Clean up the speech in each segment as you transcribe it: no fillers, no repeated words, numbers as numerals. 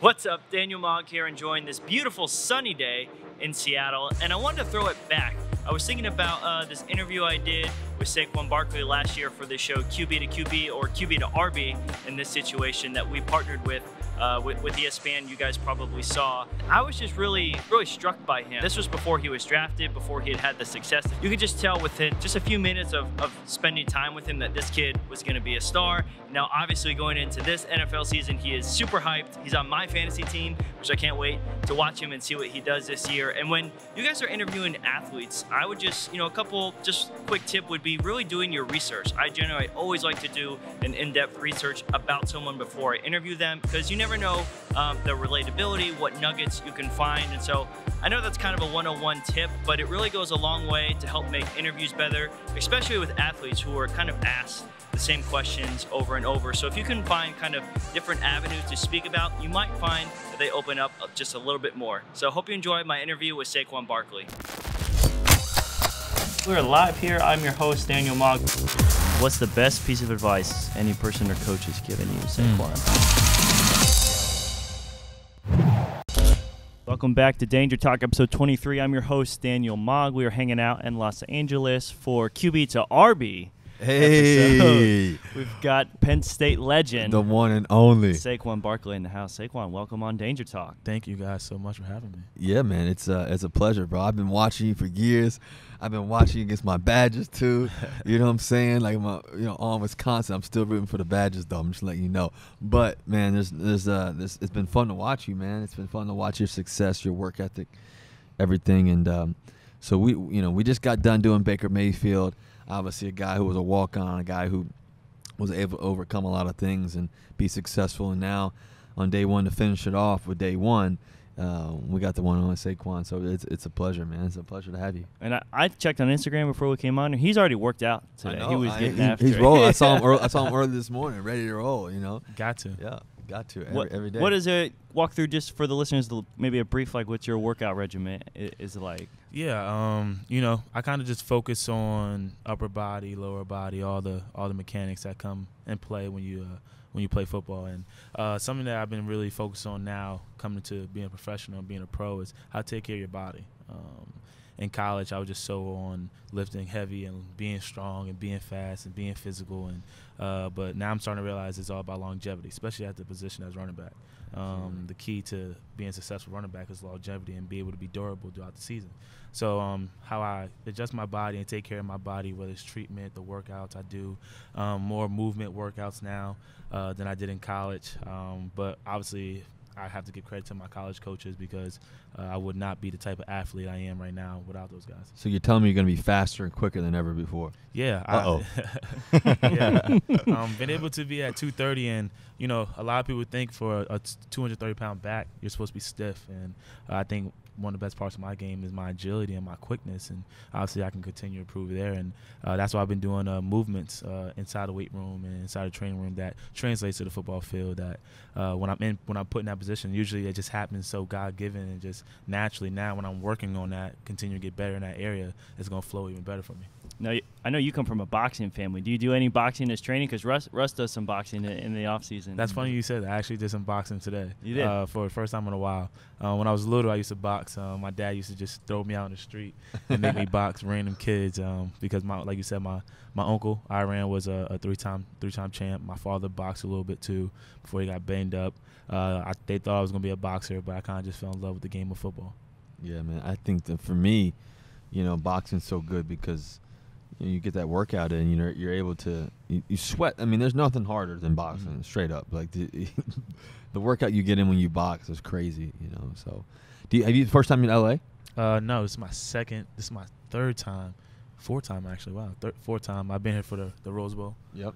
What's up? Daniel Mogg here, enjoying this beautiful sunny day in Seattle, and I wanted to throw it back. I was thinking about this interview I did with Saquon Barkley last year for the show QB to QB or QB to RB in this situation that we partnered with ESPN. You guys probably saw. I was just really struck by him. This was before he was drafted, before he had the success. You could just tell within just a few minutes of spending time with him that this kid was going to be a star. Now, obviously, going into this NFL season, he is super hyped. He's on my fantasy team, which I can't wait to watch him and see what he does this year. And when you guys are interviewing athletes, I would just, a couple just quick tip would be really doing your research. I always like to do an in-depth research about someone before I interview them, because you never know the relatability, what nuggets you can find. And so I know that's kind of a 101 tip, but it really goes a long way to help make interviews better, especially with athletes who are kind of asked the same questions over and over. So if you can find kind of different avenues to speak about, you might find that they open up just a little bit more. So I hope you enjoyed my interview with Saquon Barkley. We're live here. I'm your host, Daniel Mogg. What's the best piece of advice any person or coach has given you, Saquon? Welcome back to Danger Talk, episode 23. I'm your host, Daniel Mogg. We are hanging out in Los Angeles for QB to RB. Hey, episode. We've got Penn State legend, the one and only Saquon Barkley in the house. Saquon, welcome on Danger Talk. Thank you guys so much for having me. Yeah, man, it's a pleasure, bro. I've been watching you for years. I've been watching you against my Badgers too. You know what I'm saying? Like my, on Wisconsin, I'm still rooting for the Badgers though. I'm just letting you know. But man, there's it's been fun to watch you, man. It's been fun to watch your success, your work ethic, everything. And so we just got done doing Baker Mayfield. Obviously, a guy who was a walk-on, a guy who was able to overcome a lot of things and be successful. And now, on day one, to finish it off with day one, we got the one on Saquon. So it's a pleasure, man. It's a pleasure to have you. And I checked on Instagram before we came on. He's already worked out today. He was getting after he's it. rolling. I saw him early this morning, ready to roll. Got to. Yeah, got to every day. What is it? Walk through just for the listeners, maybe a brief what's your workout regimen is like? Yeah, I kind of just focus on upper body, lower body, all the mechanics that come and play when you play football. And something that I've been really focused on now, coming to being a professional and being a pro, is how to take care of your body. In college, I was just so on lifting heavy and being strong and being fast and being physical. But now I'm starting to realize it's all about longevity, especially at the position as running back. The key to being a successful running back is longevity and be able to be durable throughout the season. So how I adjust my body and take care of my body, whether it's treatment, the workouts I do, more movement workouts now than I did in college. But obviously I have to give credit to my college coaches, because I would not be the type of athlete I am right now without those guys. So you're telling me you're going to be faster and quicker than ever before? Yeah. Yeah. Been able to be at 230, and a lot of people think for a 230-pound back you're supposed to be stiff, and I think one of the best parts of my game is my agility and my quickness, and obviously I can continue to improve there. And that's why I've been doing movements inside the weight room and inside the training room that translates to the football field. That when I'm put in that position, usually it just happens so God-given and just naturally. Now when I'm working on that, continue to get better in that area, it's going to flow even better for me. Now, I know you come from a boxing family. Do you do any boxing as training? Because Russ does some boxing in the off season. That's funny you said that. I actually did some boxing today. You did? For the first time in a while. When I was little, I used to box. My dad used to just throw me out in the street and make me box random kids because, like you said, my uncle, Iran, was a three-time champ. My father boxed a little bit, too, before he got banged up. They thought I was going to be a boxer, but I kind of just fell in love with the game of football. Yeah, man. I think that for me, boxing's so good because you get that workout in, you're able to you sweat. I mean, there's nothing harder than boxing, straight up. Like the workout you get in when you box is crazy, So, have you first time in LA? No, this is my second. This is my third time. Fourth time, actually. Wow, fourth time. I've been here for the Rose Bowl. Yep.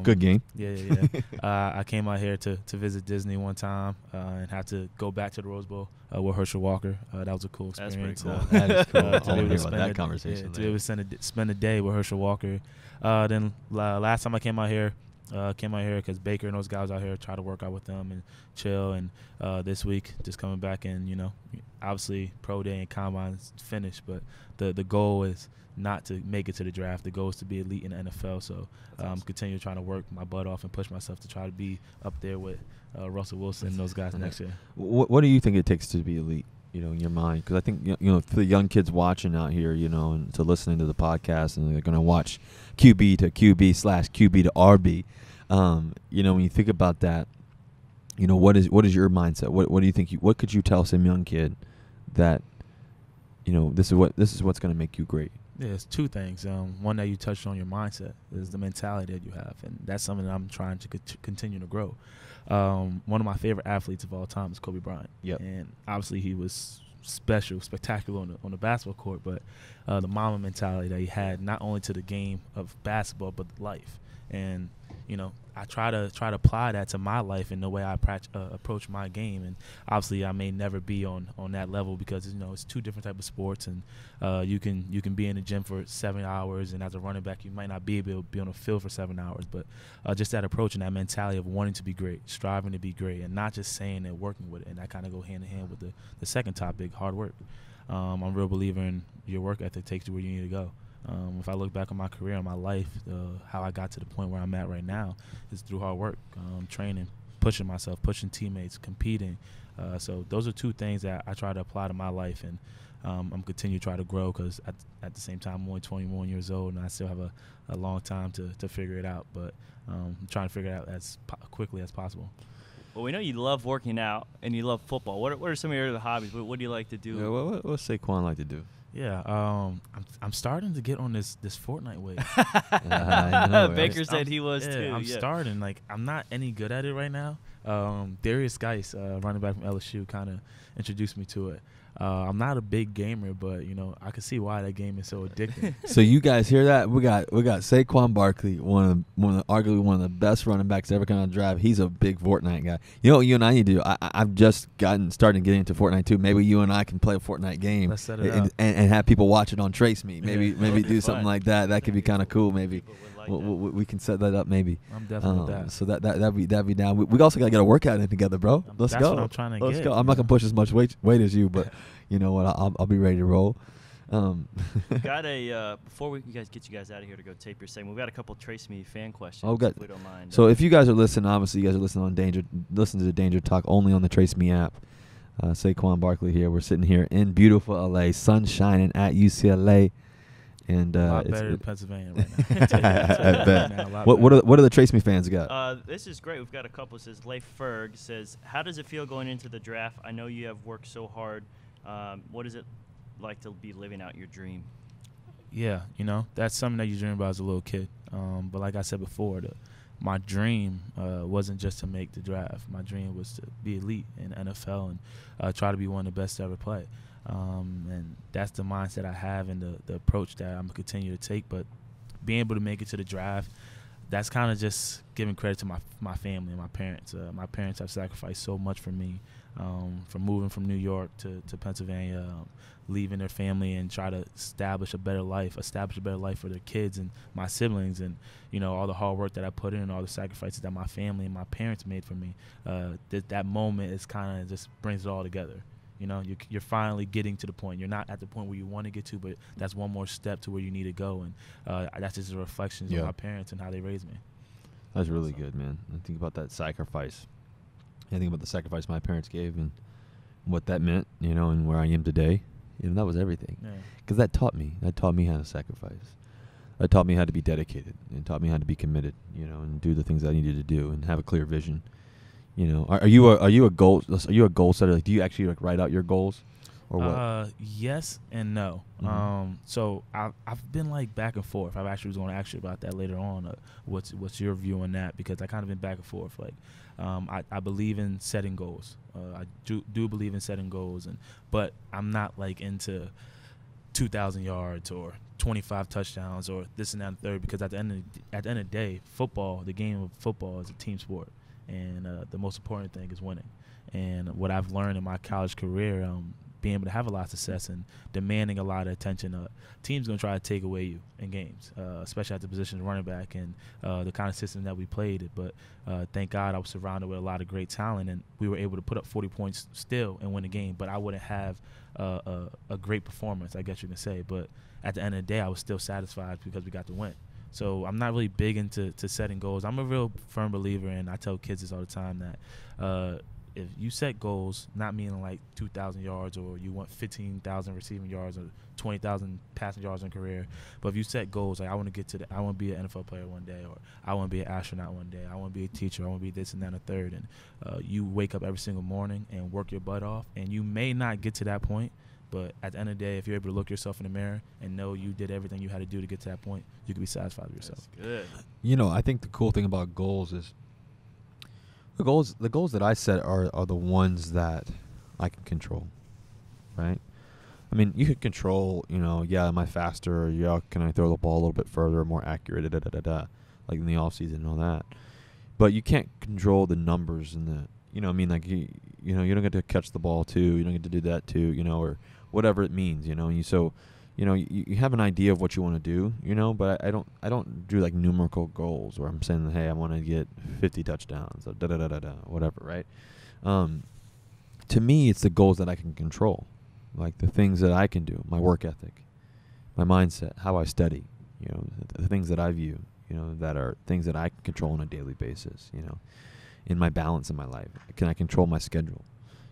Good game. Yeah. I came out here to visit Disney one time and had to go back to the Rose Bowl with Herschel Walker. That was a cool experience. That's pretty cool. That is cool. To be able to about that conversation. to be able to spend a day with Herschel Walker. Then last time I came out here, Came out here because Baker and those guys out here try to work out with them and chill. And this week, just coming back and, obviously pro day and combine's finished, but the goal is not to make it to the draft. The goal is to be elite in the NFL. So continue trying to work my butt off and push myself to try to be up there with Russell Wilson and those guys next year. What do you think it takes to be elite? In your mind, because I think for the young kids watching out here, and to listening to the podcast, and they're gonna watch QB to QB / QB to RB. When you think about that, what is your mindset? What do you think? What could you tell some young kid that, this is what's gonna make you great? Yeah, it's two things. One that you touched on, your mindset, is the mentality that you have, and that's something that I'm trying to continue to grow. One of my favorite athletes of all time is Kobe Bryant. Yep. And obviously he was spectacular on the basketball court, but the Mamba mentality that he had, not only to the game of basketball but life. And I try to apply that to my life and the way I approach my game. And obviously I may never be on that level because it's two different types of sports, and you can be in the gym for 7 hours, and as a running back you might not be able to be on the field for 7 hours. But just that approach and that mentality of wanting to be great, striving to be great, and not just saying it, working with it. And that kind of go hand in hand with the second topic, hard work. I'm a real believer in your work ethic takes you where you need to go. If I look back on my career and my life, how I got to the point where I'm at right now is through hard work, training, pushing myself, pushing teammates, competing. So those are two things that I try to apply to my life, and I'm continue to try to grow because at the same time I'm only 21 years old and I still have a long time to figure it out. But I'm trying to figure it out as quickly as possible. Well, we know you love working out and you love football. What are some of your other hobbies? What do you like to do? Yeah, what's Saquon like to do? Yeah, I'm starting to get on this Fortnite wave. I know, right? Baker said he was too. I'm starting. I'm not any good at it right now. Darius Geis, running back from LSU, kind of introduced me to it. I'm not a big gamer, but I can see why that game is so addicting. So you guys hear that? We got Saquon Barkley, arguably one of the best running backs ever come out of the draft. He's a big Fortnite guy. What you and I need to do? I've just started getting into Fortnite too. Maybe you and I can play a Fortnite game. Let's set it up. And have people watch it on Trace Me. Maybe do something fun. like that. That could be kind of cool. Maybe we can set that up. Maybe. I'm definitely with that. So that'd be down. We also gotta get a workout in together, bro. Let's That's go. what I'm trying to Let's get. go. I'm not gonna push as much weight as you, but you know what? I'll be ready to roll. Got before we get you guys out of here to go tape your segment, we've got a couple Trace Me fan questions. Oh, good. If we don't mind. So if you guys are listening, obviously you guys are listening on listen to the Danger Talk only on the Trace Me app. Saquon Barkley here. We're sitting here in beautiful LA, sun shining at UCLA, and a lot better than Pennsylvania right I bet. now. What are the Trace Me fans got? This is great. We've got a couple. It says Leif Ferg says, how does it feel going into the draft? I know you have worked so hard. What is it like to be living out your dream? Yeah, that's something that you dream about as a little kid. But like I said before, my dream wasn't just to make the draft. My dream was to be elite in NFL and try to be one of the best to ever play. And that's the mindset I have and the approach that I'm going to continue to take. But being able to make it to the draft, that's kind of just giving credit to my family and my parents. My parents have sacrificed so much for me, from moving from New York to Pennsylvania, leaving their family and try to establish a better life for their kids and my siblings, and all the hard work that I put in, all the sacrifices that my family and my parents made for me. That moment is kind of just brings it all together. You're finally getting to the point. You're not at the point where you want to get to, but that's one more step to where you need to go, and that's just a reflection of my parents and how they raised me. That's really good, man. I think about that sacrifice. I think about the sacrifice my parents gave and what that meant, and where I am today. That was everything. Because that taught me how to sacrifice. That taught me how to be dedicated and taught me how to be committed, and do the things I needed to do and have a clear vision. Are you a goal setter? Like, do you actually write out your goals, or what? Yes and no. Mm-hmm. So I've been back and forth. I actually was going to ask you about that later on. What's your view on that? Because I kind of been back and forth. I believe in setting goals. I do believe in setting goals, but I'm not into 2,000 yards or 25 touchdowns or this and that and third. Because at the end of the day, the game of football is a team sport. And the most important thing is winning. And what I've learned in my college career, being able to have a lot of success and demanding a lot of attention, teams going to try to take away you in games, especially at the position of running back and the kind of system that we played. But thank God I was surrounded with a lot of great talent, and we were able to put up 40 points still and win the game. But I wouldn't have a great performance, I guess you can say. But at the end of the day, I was still satisfied because we got the win. So I'm not really big into setting goals. I'm a real firm believer, and I tell kids this all the time, that if you set goals, not meaning like 2,000 yards or you want 15,000 receiving yards or 20,000 passing yards in a career, but if you set goals like I want to I want to be an NFL player one day, or I want to be an astronaut one day, I want to be a teacher, I want to be this and that and a third, and you wake up every single morning and work your butt off, and you may not get to that point, but at the end of the day, if you're able to look yourself in the mirror and know you did everything you had to do to get to that point, you can be satisfied with yourself. That's good. You know, I think the cool thing about goals is the goals that I set are the ones that I can control, right? I mean, you could control, you know, yeah, am I faster, or yeah, can I throw the ball a little bit further, more accurate, like in the off season and all that. But you can't control the numbers and the, you know, I mean, like you know, you don't get to catch the ball too, you don't get to do that too, you know, or whatever it means, you know. And you have an idea of what you want to do, you know, but I don't do like numerical goals where I'm saying, hey, I want to get 50 touchdowns, or whatever, right? To me, it's the goals that I can control, like the things that I can do, my work ethic, my mindset, how I study, you know, the things that I view, you know, that are things that I can control on a daily basis, you know, in my balance in my life. Can I control my schedule?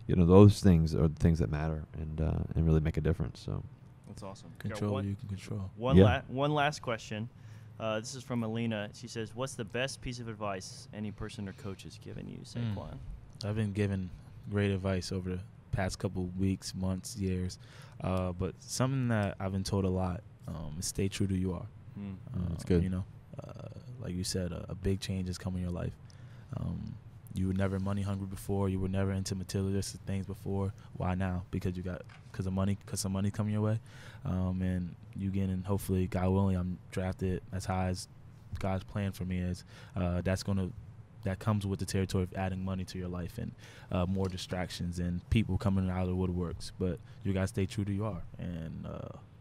You know, those things are the things that matter and really make a difference. So. That's awesome. Control what you can control. One last question. This is from Alina. She says, what's the best piece of advice any person or coach has given you, Saquon? I've been given great advice over the past couple of weeks, months, years. But something that I've been told a lot is stay true to who you are. That's good. You know, like you said, a big change has come in your life. You were never money hungry before. You were never into materialistic things before. Why now? Because some money coming your way, and you getting, hopefully, God willing, I'm drafted as high as God's plan for me is. That comes with the territory of adding money to your life and more distractions and people coming out of the woodworks. But you gotta stay true to who you are, and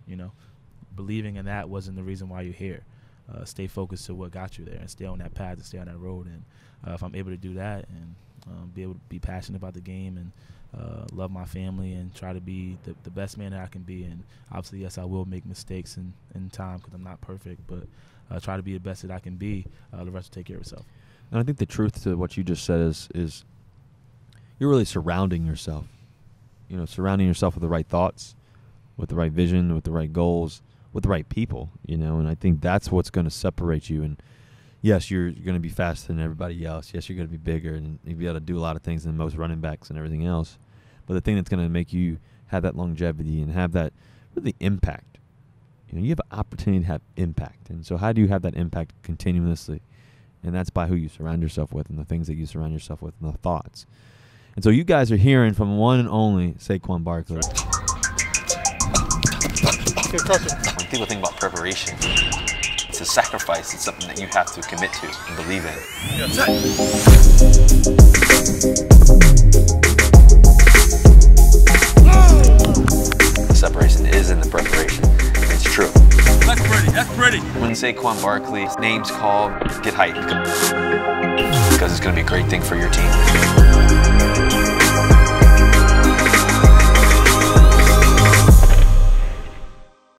you know, believing in that wasn't the reason why you're here. Stay focused to what got you there and stay on that path and stay on that road. And if I'm able to do that and be able to be passionate about the game and love my family and try to be the best man that I can be, and obviously, yes, I will make mistakes in time because I'm not perfect, but try to be the best that I can be, the rest will take care of itself. And I think the truth to what you just said is you're really surrounding yourself. You know, surrounding yourself with the right thoughts, with the right vision, with the right goals, with the right people, you know, and I think that's what's going to separate you. And yes, you're going to be faster than everybody else. Yes, you're going to be bigger, and you'll be able to do a lot of things than most running backs and everything else. But the thing that's going to make you have that longevity and have that really impact, you know, you have an opportunity to have impact. And so how do you have that impact continuously? And that's by who you surround yourself with and the things that you surround yourself with and the thoughts. And so you guys are hearing from one and only Saquon Barkley. When people think about preparation, it's a sacrifice. It's something that you have to commit to and believe in. The separation is in the preparation. It's true. That's pretty. That's pretty. When Saquon Barkley's name's called, get hyped. Because it's going to be a great thing for your team.